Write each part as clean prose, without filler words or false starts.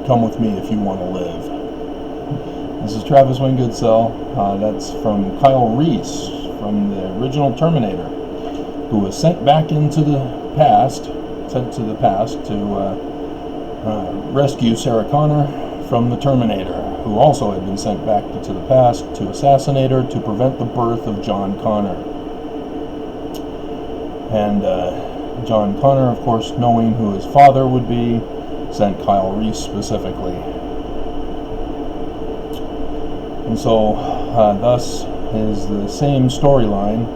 Come with me if you want to live. This is Travis Wingoodsell. That's from Kyle Reese from the original Terminator, who was sent to the past to rescue Sarah Connor from the Terminator, who also had been sent back to the past to assassinate her to prevent the birth of John Connor. And John Connor, of course, knowing who his father would be, sent Kyle Reese specifically. And so, thus is the same storyline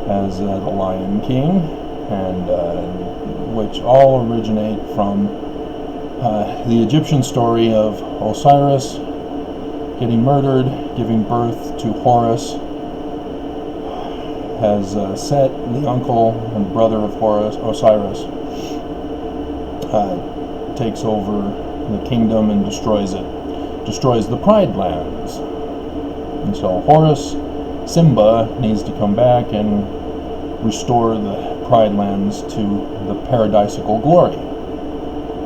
as The Lion King, and which all originate from the Egyptian story of Osiris getting murdered, giving birth to Horus, has Set, the uncle and brother of Osiris, takes over the kingdom and destroys the Pride Lands. And so Horus, Simba, needs to come back and restore the Pride Lands to the paradisical glory.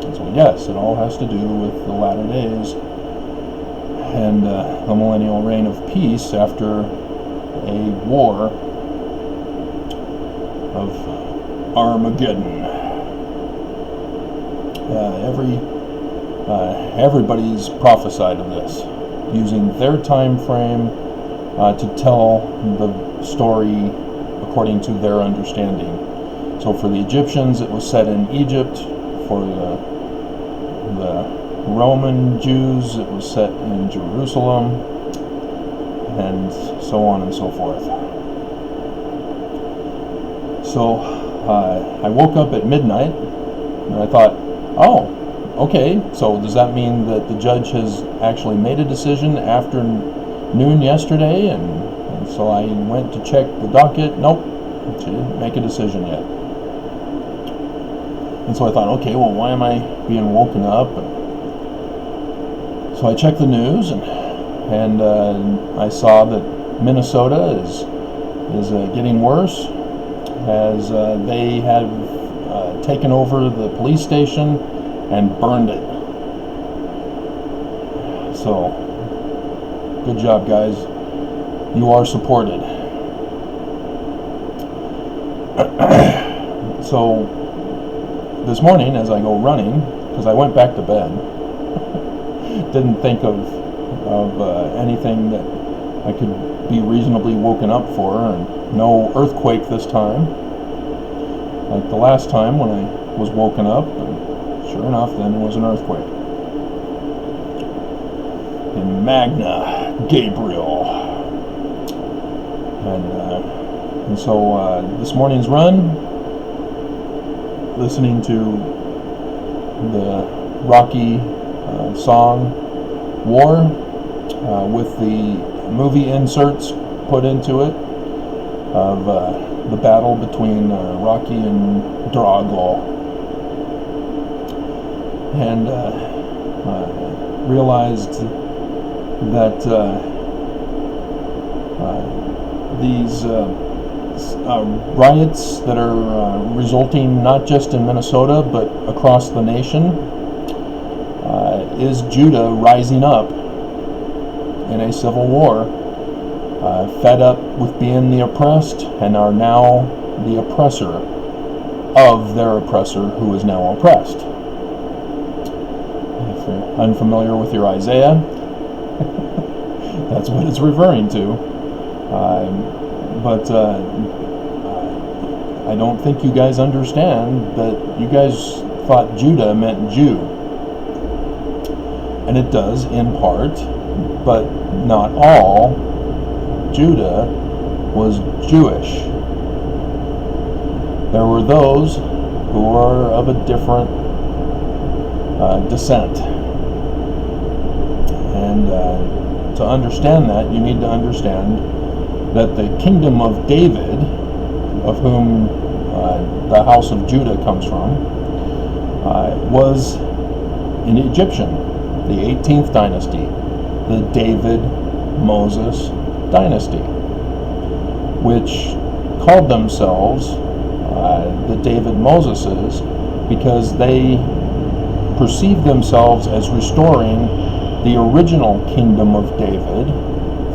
And so yes, it all has to do with the latter days and the millennial reign of peace after a war of Armageddon. Everybody's prophesied of this, using their time frame to tell the story according to their understanding. So for the Egyptians, it was set in Egypt. For the Roman Jews, it was set in Jerusalem, and so on and so forth. So I woke up at midnight, and I thought, oh, okay, so does that mean that the judge has actually made a decision after noon yesterday? And so I went to check the docket. Nope, she didn't make a decision yet. And so I thought, okay, well, why am I being woken up? And so I checked the news, and I saw that Minnesota is getting worse, as they have taken over the police station and burned it. So, good job, guys. You are supported. So, this morning, as I go running, because I went back to bed, didn't think of anything that I could be reasonably woken up for, and no earthquake this time, like the last time when I was woken up, and sure enough, then it was an earthquake in Magna, Gabriel. And so this morning's run, listening to the Rocky song War, with the movie inserts put into it of the battle between Rocky and Drago, and realized that these riots that are resulting not just in Minnesota but across the nation is Judah rising up in a civil war, fed up with being the oppressed, and are now the oppressor of their oppressor, who is now oppressed. If you're unfamiliar with your Isaiah, that's what it's referring to. But I don't think you guys understand that you guys thought Judah meant Jew. And it does in part, but not all. Judah was Jewish. There were those who were of a different descent. And to understand that, you need to understand that the kingdom of David, of whom the house of Judah comes from, was an Egyptian, the 18th dynasty, the David-Moses dynasty, which called themselves the David-Moseses because they perceived themselves as restoring the original kingdom of David,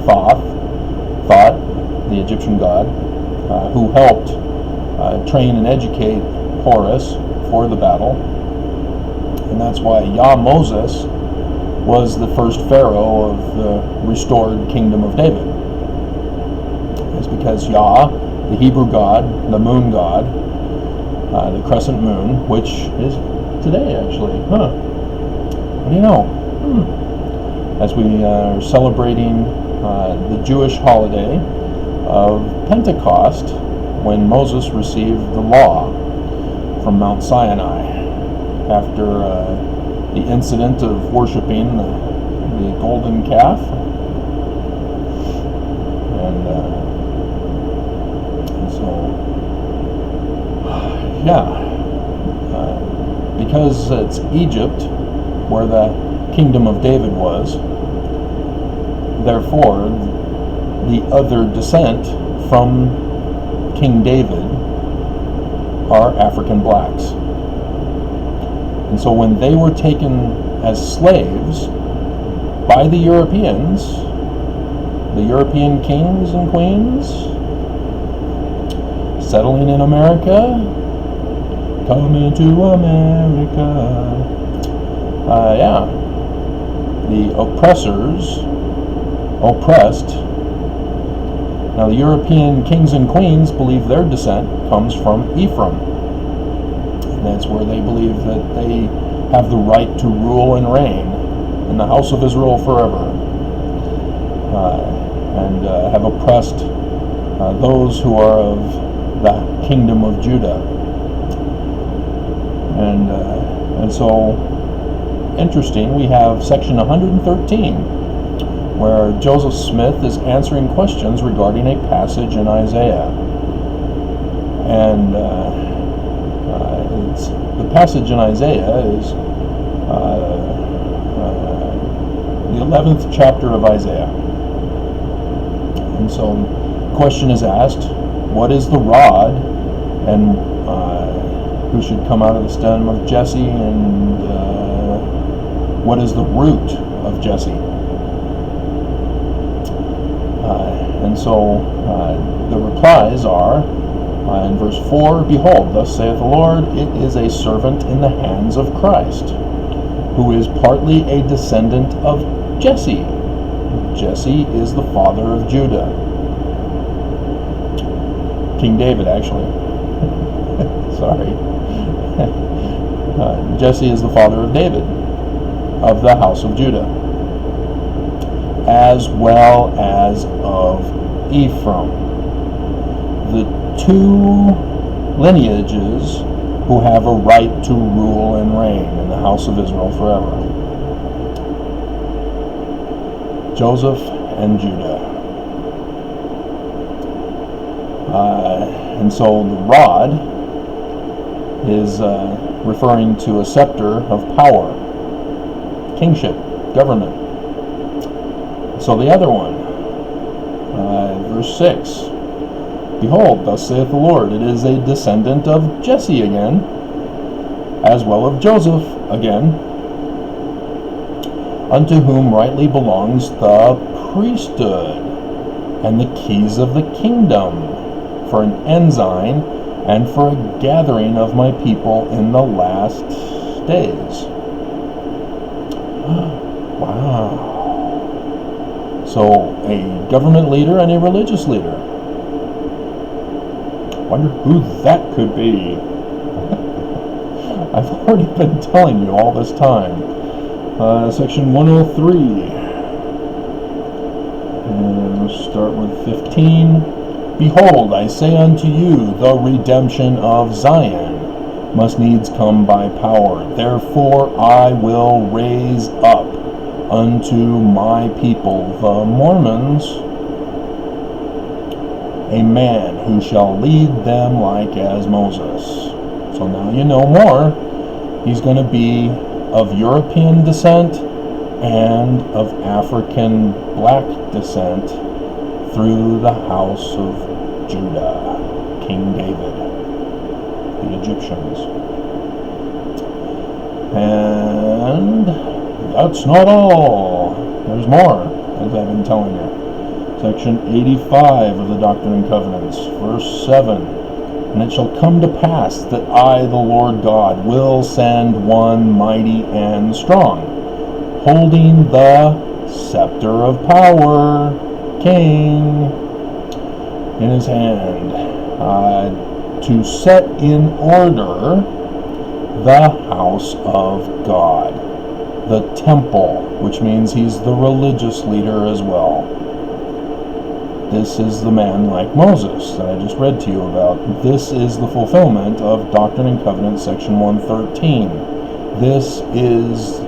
Thoth, the Egyptian god, who helped train and educate Horus for the battle. And that's why Moses was the first pharaoh of the restored kingdom of David. It's because the Hebrew god, the moon god, the crescent moon, which is today actually. What do you know? As we are celebrating the Jewish holiday of Pentecost, when Moses received the law from Mount Sinai after the incident of worshiping the golden calf. And so, because it's Egypt where the kingdom of David was, therefore the other descent from King David are African blacks. And so when they were taken as slaves by the Europeans, the European kings and queens settling in America, coming to America, the oppressors oppressed. Now the European kings and queens believe their descent comes from Ephraim. And that's where they believe that they have the right to rule and reign in the house of Israel forever, and have oppressed those who are of the kingdom of Judah. And so, interesting, we have section 113, where Joseph Smith is answering questions regarding a passage in Isaiah. And the passage in Isaiah is the 11th chapter of Isaiah. And so the question is asked, what is the rod, and who should come out of the stem of Jesse, and what is the root of Jesse? And so the replies are, in verse 4, behold, thus saith the Lord, it is a servant in the hands of Christ, who is partly a descendant of Jesse. Jesse is the father of Judah. King David, actually. Sorry. Jesse is the father of David, of the house of Judah, as well as of Ephraim. The two lineages who have a right to rule and reign in the house of Israel forever. Joseph and Judah. And so the rod is referring to a scepter of power, kingship, government. So the other one, verse 6, behold, thus saith the Lord, it is a descendant of Jesse again, as well of Joseph again, unto whom rightly belongs the priesthood and the keys of the kingdom, for an ensign and for a gathering of my people in the last days. Wow. So, a government leader and a religious leader. Wonder who that could be. I've already been telling you all this time. Section 103. And we'll start with 15. Behold, I say unto you, the redemption of Zion must needs come by power. Therefore I will raise up unto my people, the Mormons, a man who shall lead them like as Moses. So now you know more. He's going to be of European descent and of African black descent through the house of Judah, King David, the Egyptians. And And that's not all. There's more, as I've been telling you. Section 85 of the Doctrine and Covenants, verse 7. And it shall come to pass that I, the Lord God, will send one mighty and strong, holding the scepter of power, king, in his hand, to set in order the house of God, the temple, which means he's the religious leader as well. This is the man like Moses that I just read to you about. This is the fulfillment of Doctrine and Covenants, section 113. This is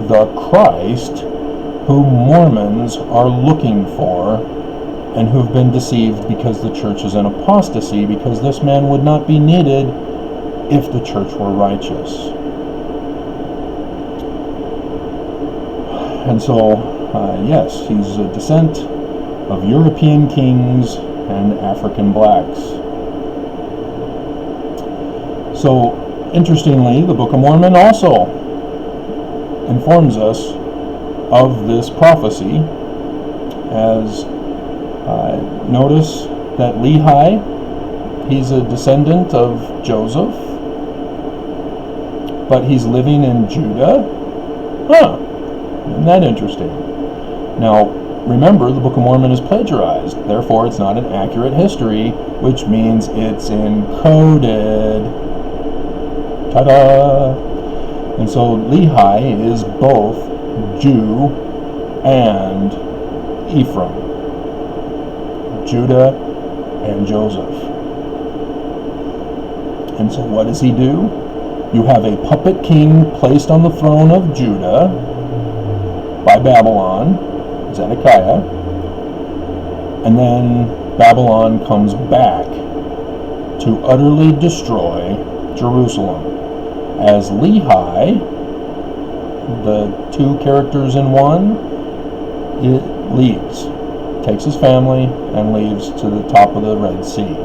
the Christ whom Mormons are looking for and who've been deceived because the church is in apostasy, because this man would not be needed if the church were righteous. And so, yes, he's a descent of European kings and African blacks. So, interestingly, the Book of Mormon also informs us of this prophecy, as notice that Lehi, he's a descendant of Joseph, but he's living in Judah. Isn't that interesting? Now, remember, the Book of Mormon is plagiarized, therefore it's not an accurate history, which means it's encoded. Ta-da! And so Lehi is both Jew and Ephraim, Judah and Joseph. And so what does he do? You have a puppet king placed on the throne of Judah by Babylon, Zedekiah, and then Babylon comes back to utterly destroy Jerusalem, as Lehi, the two characters in one, it leaves, takes his family and leaves to the top of the Red Sea,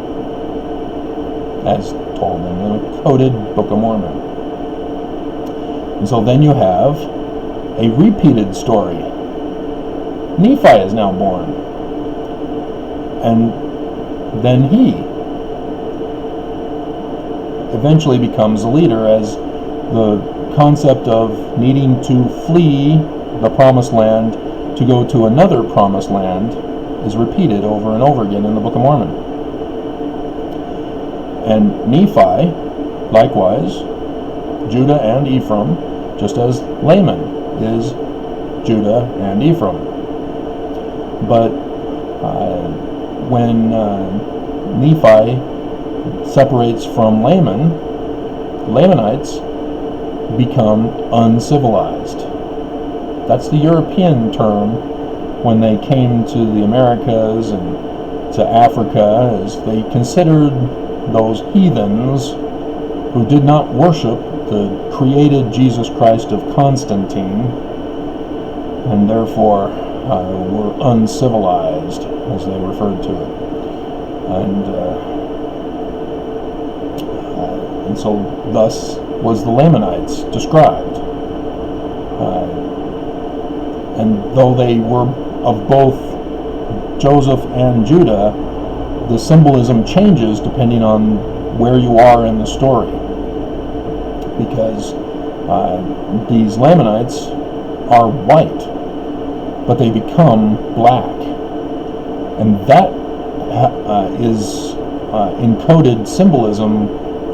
as told in the coded Book of Mormon. And so then you have a repeated story. Nephi is now born, and then he eventually becomes a leader, as the concept of needing to flee the promised land to go to another promised land is repeated over and over again in the Book of Mormon. And Nephi, likewise, Judah and Ephraim, just as Laman is Judah and Ephraim. But when Nephi separates from Laman, the Lamanites become uncivilized. That's the European term when they came to the Americas and to Africa, as they considered those heathens who did not worship the created Jesus Christ of Constantine, and therefore were uncivilized, as they referred to it. And so thus was the Lamanites described. And though they were of both Joseph and Judah, the symbolism changes depending on where you are in the story, because these Lamanites are white, but they become black, and that is encoded symbolism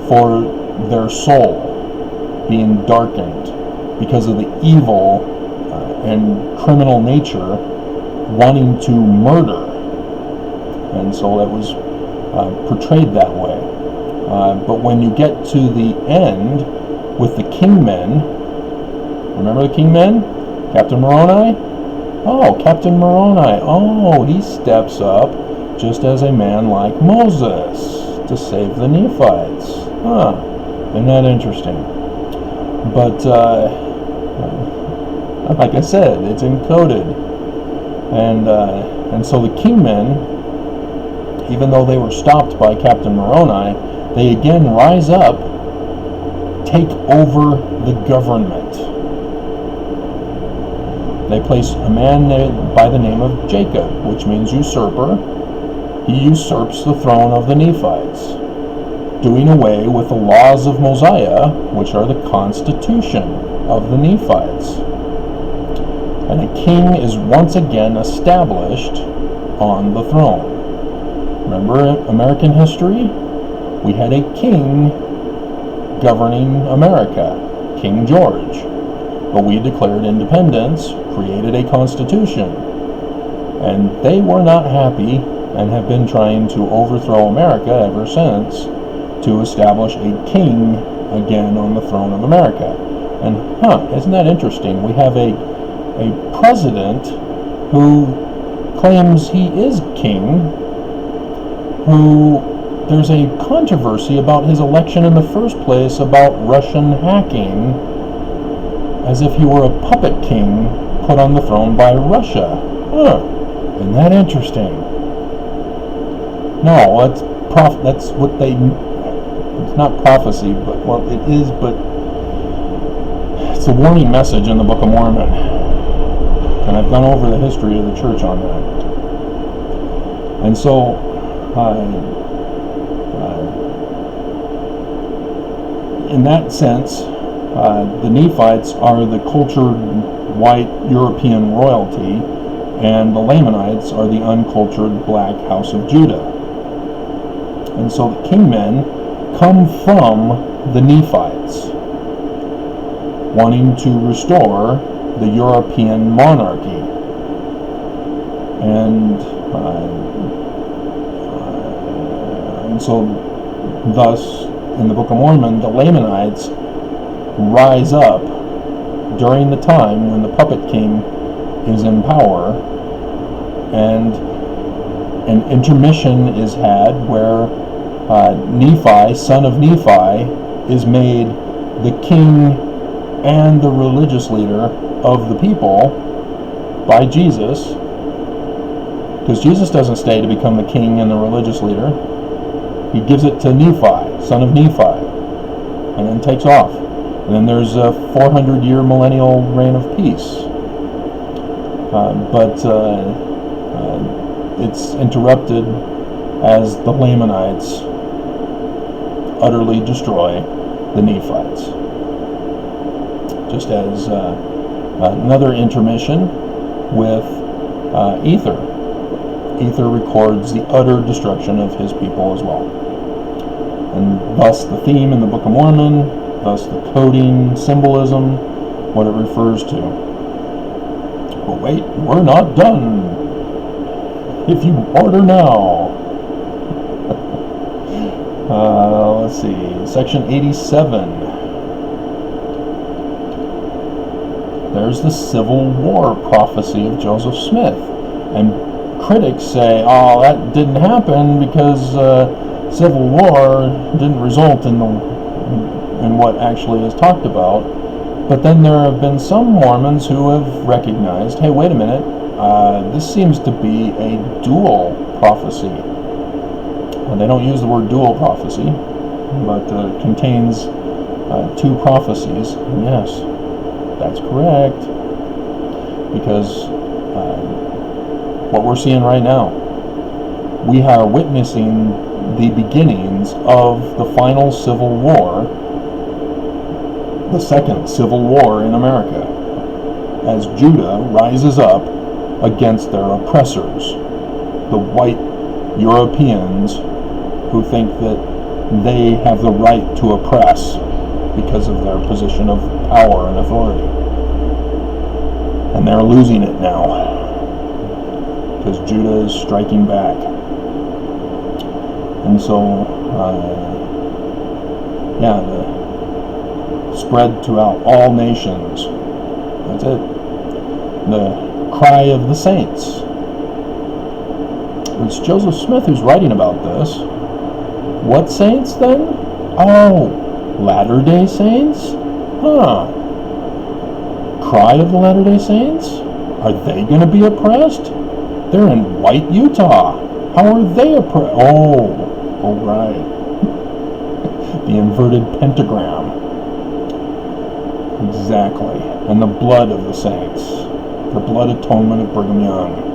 for their soul being darkened because of the evil and criminal nature wanting to murder. And so that was portrayed that way. But when you get to the end with the kingmen, remember the kingmen? Captain Moroni? Oh, Captain Moroni. Oh, he steps up just as a man like Moses to save the Nephites. Isn't that interesting? But like I said, it's encoded. And so the kingmen, even though they were stopped by Captain Moroni, they again rise up, take over the government. They place a man by the name of Jacob, which means usurper. He usurps the throne of the Nephites, doing away with the laws of Mosiah, which are the constitution of the Nephites. And a king is once again established on the throne. Remember American history? We had a king governing America, King George. But we declared independence, created a constitution, and they were not happy and have been trying to overthrow America ever since to establish a king again on the throne of America. And isn't that interesting? We have a president who claims he is king, who there's a controversy about his election in the first place about Russian hacking, as if he were a puppet king put on the throne by Russia. Isn't that interesting? No, that's what they... It's not prophecy, but, well, it is, but it's a warning message in the Book of Mormon. And I've gone over the history of the church on that. And so, in that sense, the Nephites are the cultured white European royalty, and the Lamanites are the uncultured black house of Judah. And so the kingmen come from the Nephites, wanting to restore the European monarchy. And so thus, in the Book of Mormon, the Lamanites rise up during the time when the puppet king is in power, and an intermission is had where Nephi, son of Nephi, is made the king and the religious leader of the people by Jesus, because Jesus doesn't stay to become the king and the religious leader. He gives it to Nephi, son of Nephi, and then takes off. And then there's a 400-year millennial reign of peace. But it's interrupted as the Lamanites utterly destroy the Nephites. Just as another intermission with Ether. Ether records the utter destruction of his people as well. And thus the theme in the Book of Mormon, thus the coding, symbolism, what it refers to. But wait, we're not done. If you order now. Let's see, section 87. There's the Civil War prophecy of Joseph Smith. And critics say, oh, that didn't happen because Civil War didn't result in what actually is talked about. But then there have been some Mormons who have recognized, hey, wait a minute, this seems to be a dual prophecy. And they don't use the word dual prophecy, but it contains two prophecies. And yes, that's correct, because what we're seeing right now, we are witnessing the beginnings of the final Civil War, the second Civil War in America, as Judah rises up against their oppressors, the white Europeans who think that they have the right to oppress because of their position of power and authority. And they're losing it now, because Judah is striking back. And so, the spread throughout all nations. That's it. The cry of the saints. It's Joseph Smith who's writing about this. What saints then? Oh, Latter-day Saints? Cry of the Latter-day Saints? Are they going to be oppressed? They're in white Utah. How are they oppressed? Oh, right. The inverted pentagram. Exactly. And the blood of the saints. the blood atonement of Brigham Young.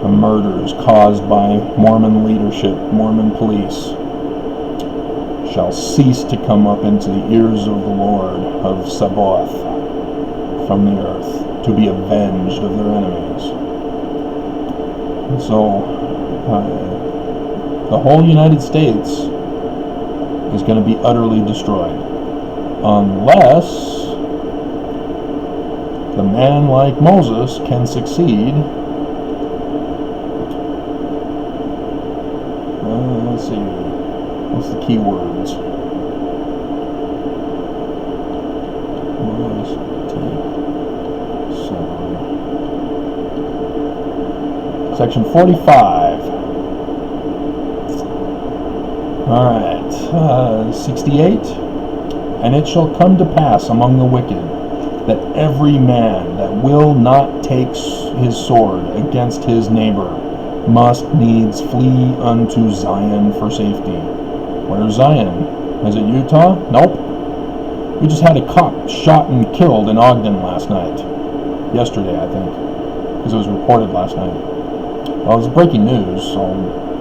The murders caused by Mormon leadership, Mormon police, shall cease to come up into the ears of the Lord of Sabaoth from the earth, to be avenged of their enemies. And so, the whole United States is going to be utterly destroyed, unless the man like Moses can succeed. Let's see, what's the key words? Section 45. Alright, 68. And it shall come to pass among the wicked that every man that will not take his sword against his neighbor must needs flee unto Zion for safety. Where's Zion? Is it Utah? Nope. We just had a cop shot and killed in Ogden last night. Yesterday, I think. Because it was reported last night. Well, it was breaking news, so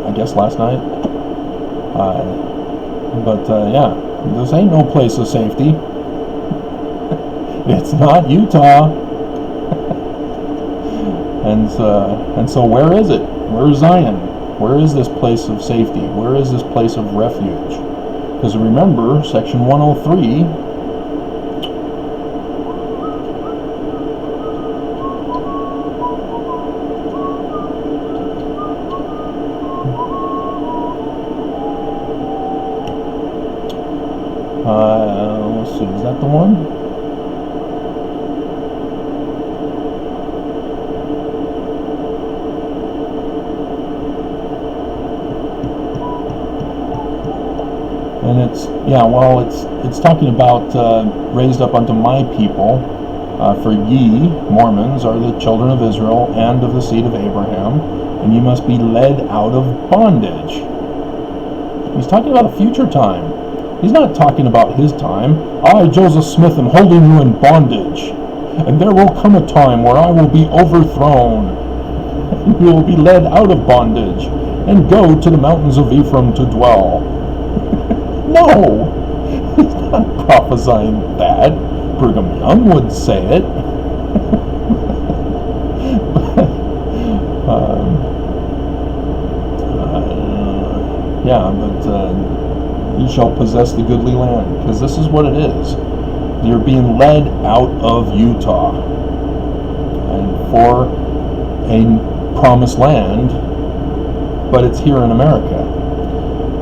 I guess last night. Yeah, this ain't no place of safety. It's not Utah. And so where is it? Where is Zion? Where is this place of safety? Where is this place of refuge? Because remember, section 103, let's see, is that the one? And it's talking about raised up unto my people, for ye, Mormons, are the children of Israel and of the seed of Abraham, and ye must be led out of bondage. He's talking about a future time. He's not talking about his time. I, Joseph Smith, am holding you in bondage, and there will come a time where I will be overthrown, and you will be led out of bondage, and go to the mountains of Ephraim to dwell. No, he's not prophesying that. Brigham Young would say it. But you shall possess the goodly land, because this is what it is. You're being led out of Utah and for a promised land, but it's here in America.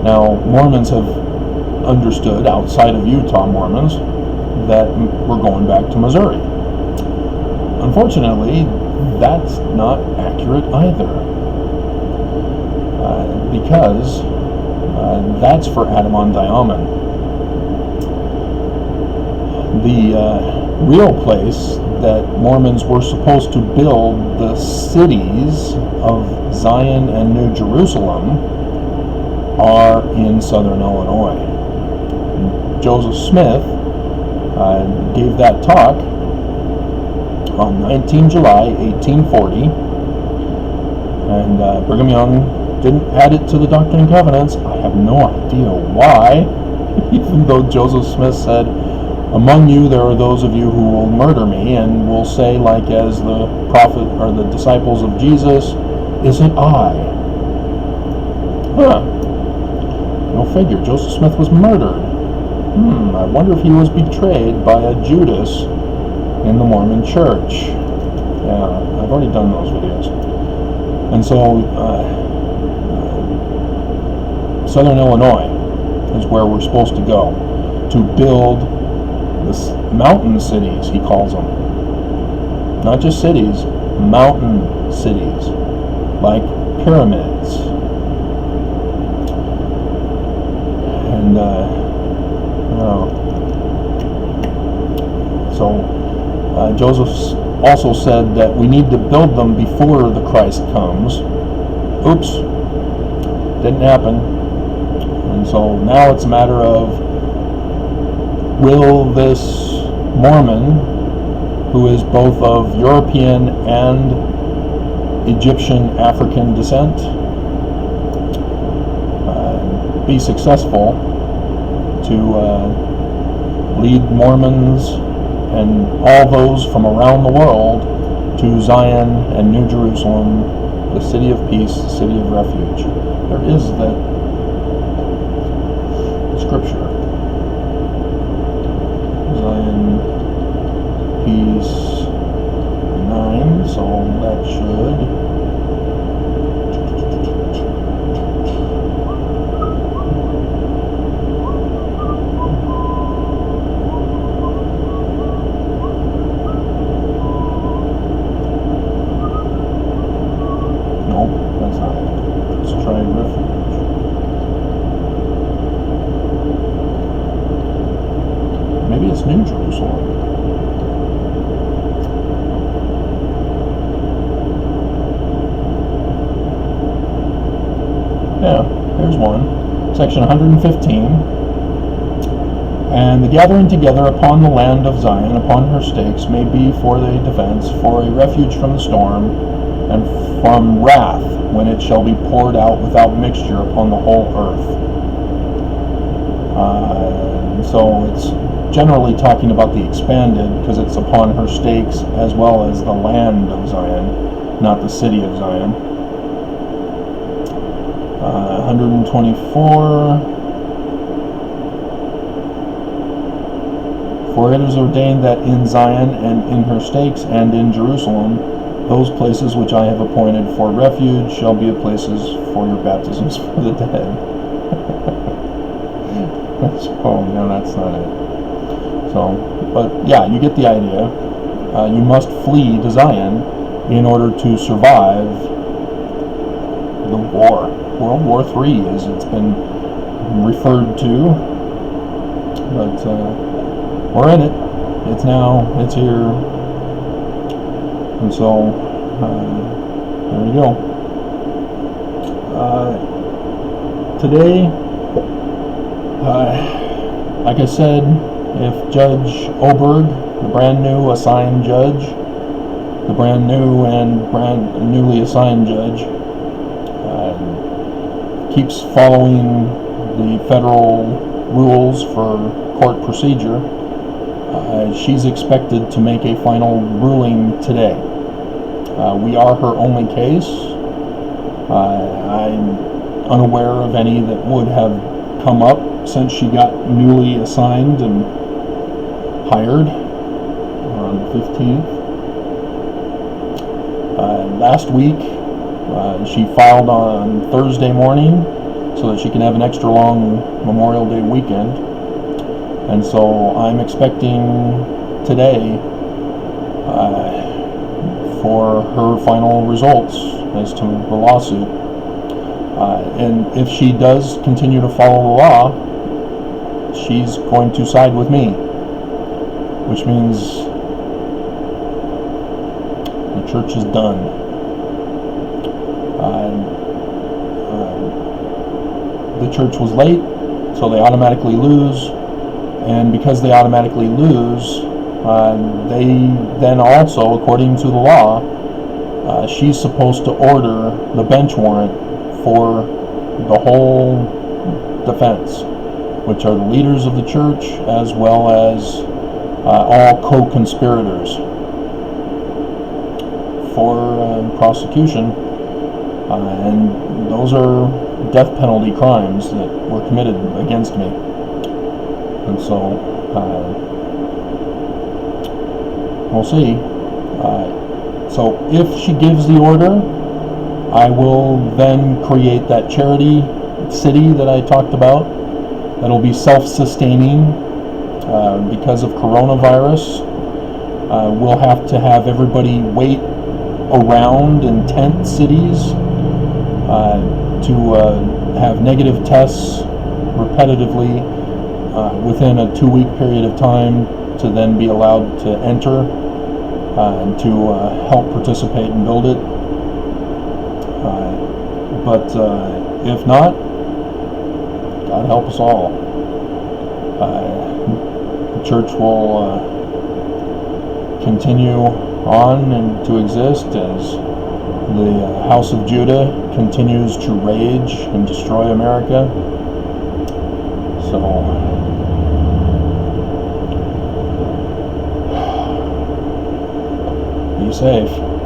Now, Mormons have understood, outside of Utah Mormons, that we're going back to Missouri. Unfortunately, that's not accurate either, because that's for Adam-on-Diamond. The real place that Mormons were supposed to build the cities of Zion and New Jerusalem are in southern Illinois. Joseph Smith gave that talk on 19 July 1840, and Brigham Young didn't add it to the Doctrine and Covenants. I have no idea why, even though Joseph Smith said, among you there are those of you who will murder me and will say, like as the prophet or the disciples of Jesus, is it I? Go figure, Joseph Smith was murdered. I wonder if he was betrayed by a Judas in the Mormon church. Yeah, I've already done those videos. And so, southern Illinois is where we're supposed to go to build this mountain cities, he calls them. Not just cities, mountain cities, like pyramids. And, Joseph also said that we need to build them before the Christ comes. Oops, didn't happen. And so now it's a matter of, will this Mormon who is both of European and Egyptian African descent, be successful to lead Mormons and all those from around the world to Zion and New Jerusalem, the city of peace, the city of refuge. There is that scripture. Zion, peace, 9, so that should... Maybe it's New Jerusalem. Yeah, there's one. Section 115. And the gathering together upon the land of Zion, upon her stakes, may be for the defense, for a refuge from the storm, and from wrath, when it shall be poured out without mixture upon the whole earth. So it's generally talking about the expanded, because it's upon her stakes as well as the land of Zion, not the city of Zion. 124. For it is ordained that in Zion and in her stakes and in Jerusalem, those places which I have appointed for refuge shall be places for your baptisms for the dead. Oh, no, that's not it. So, but yeah, you get the idea. You must flee to Zion in order to survive the war. World War III, as it's been referred to. But we're in it. It's now. It's here. And so, there you go. Today, like I said, if Judge Oberg, the brand new assigned judge, the brand new and brand newly assigned judge, keeps following the federal rules for court procedure, she's expected to make a final ruling today. We are her only case. I'm unaware of any that would have come up since she got newly assigned and hired on the 15th. Last week, she filed on Thursday morning so that she can have an extra long Memorial Day weekend. And so I'm expecting today for her final results as to the lawsuit. And if she does continue to follow the law, she's going to side with me, which means the church is done. The church was late, so they automatically lose, and because they automatically lose, they then also, according to the law, she's supposed to order the bench warrant for the whole defense, which are the leaders of the church as well as all co-conspirators for prosecution, and those are death penalty crimes that were committed against me. And so we'll see. So if she gives the order, I will then create that charity city that I talked about. That'll be self-sustaining because of coronavirus. We'll have to have everybody wait around in tent cities to have negative tests repetitively within a 2-week period of time to then be allowed to enter and to help participate and build it. But if not, God help us all. The church will continue on and to exist as the House of Judah continues to rage and destroy America. So, be safe.